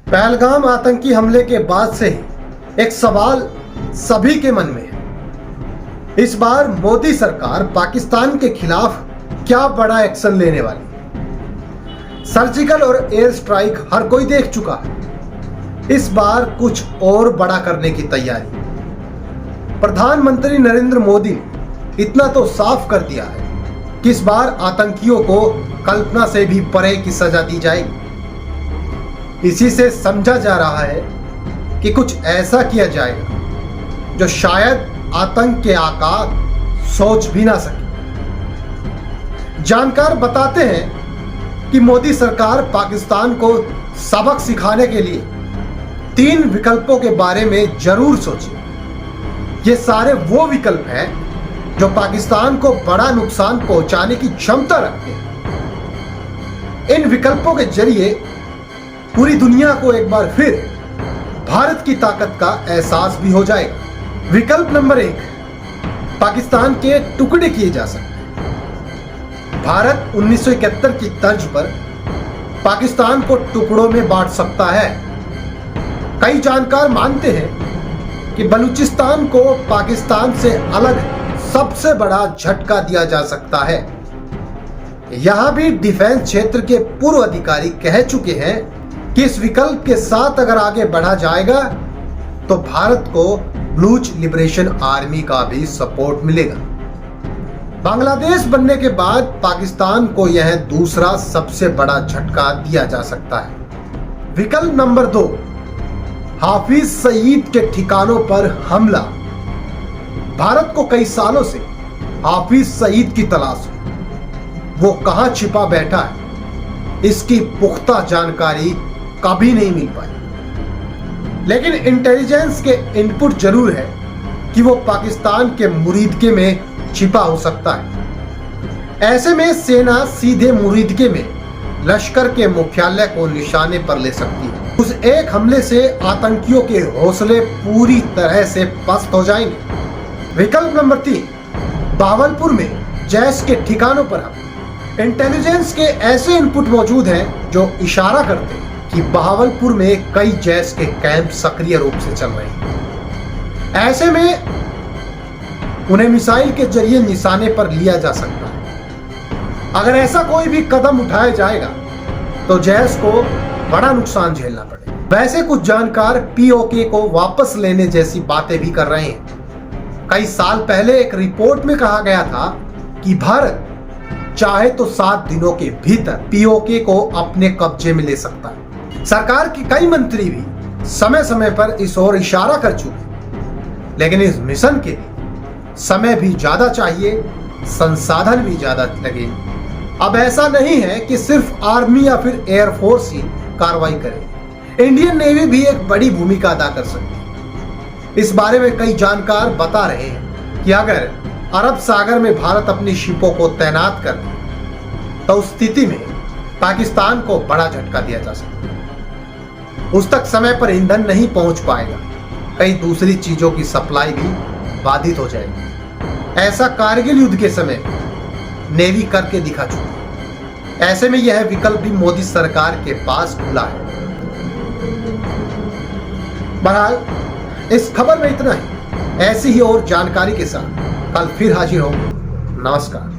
पहलगाम आतंकी हमले के बाद से ही एक सवाल सभी के मन में है। इस बार मोदी सरकार पाकिस्तान के खिलाफ क्या बड़ा एक्शन लेने वाली है? सर्जिकल और एयर स्ट्राइक हर कोई देख चुका है। इस बार कुछ और बड़ा करने की तैयारी। प्रधानमंत्री नरेंद्र मोदी ने इतना तो साफ कर दिया है कि इस बार आतंकियों को कल्पना से भी परे की सजा दी जाएगी। इसी से समझा जा रहा है कि कुछ ऐसा किया जाएगा जो शायद आतंक के आकार सोच भी ना सके। जानकार बताते हैं कि मोदी सरकार पाकिस्तान को सबक सिखाने के लिए 3 विकल्पों के बारे में जरूर सोचे। ये सारे वो विकल्प हैं जो पाकिस्तान को बड़ा नुकसान पहुंचाने की क्षमता रखते हैं। इन विकल्पों के जरिए पूरी दुनिया को एक बार फिर भारत की ताकत का एहसास भी हो जाएगा। विकल्प नंबर 1, पाकिस्तान के टुकड़े किए जा सकते हैं। भारत 1971 की तर्ज पर पाकिस्तान को टुकड़ों में बांट सकता है। कई जानकार मानते हैं कि बलूचिस्तान को पाकिस्तान से अलग सबसे बड़ा झटका दिया जा सकता है। यहां भी डिफेंस क्षेत्र के पूर्व अधिकारी कह चुके हैं कि इस विकल्प के साथ अगर आगे बढ़ा जाएगा तो भारत को बलूच लिबरेशन आर्मी का भी सपोर्ट मिलेगा। बांग्लादेश बनने के बाद पाकिस्तान को यह दूसरा सबसे बड़ा झटका दिया जा सकता है। विकल्प नंबर 2, हाफिज सईद के ठिकानों पर हमला। भारत को कई सालों से हाफिज सईद की तलाश है। वो कहां छिपा बैठा है, इसकी पुख्ता जानकारी कभी नहीं मिल पाई, लेकिन इंटेलिजेंस के इनपुट जरूर है कि वो पाकिस्तान के मुरीदके में छिपा हो सकता है। ऐसे में सेना सीधे मुरीदके में लश्कर के मुख्यालय को निशाने पर ले सकती है। उस एक हमले से आतंकियों के हौसले पूरी तरह से पस्त हो जाएंगे। विकल्प नंबर 3, बहावलपुर में जैश के ठिकानों पर हम। इंटेलिजेंस के ऐसे इनपुट मौजूद हैं जो इशारा करते हैं कि बहावलपुर में कई जैश के कैंप सक्रिय रूप से चल रहे हैं। ऐसे में उन्हें मिसाइल के जरिए निशाने पर लिया जा सकता है। अगर ऐसा कोई भी कदम उठाया जाएगा तो जैश को बड़ा नुकसान झेलना पड़ेगा। वैसे कुछ जानकार पीओके को वापस लेने जैसी बातें भी कर रहे हैं। कई साल पहले एक रिपोर्ट में कहा गया था कि भारत चाहे तो 7 दिनों के भीतर पीओके को अपने कब्जे में ले सकता है। सरकार के कई मंत्री भी समय समय पर इस ओर इशारा कर चुके, लेकिन इस मिशन के लिए समय भी ज्यादा चाहिए, संसाधन भी ज्यादा लगे। अब ऐसा नहीं है कि सिर्फ आर्मी या फिर एयरफोर्स ही कार्रवाई करे। इंडियन नेवी भी एक बड़ी भूमिका अदा कर सकती है। इस बारे में कई जानकार बता रहे हैं कि अगर अरब सागर में भारत अपनी शिपों को तैनात कर दे तो उस स्थिति में पाकिस्तान को बड़ा झटका दिया जा सकता है। उस तक समय पर ईंधन नहीं पहुंच पाएगा, कई दूसरी चीजों की सप्लाई भी बाधित हो जाएगी। ऐसा कारगिल युद्ध के समय नेवी करके दिखा चुकी। ऐसे में यह विकल्प भी मोदी सरकार के पास खुला है। बहरहाल इस खबर में इतना ही। ऐसी ही और जानकारी के साथ कल फिर हाजिर होंगे। नमस्कार।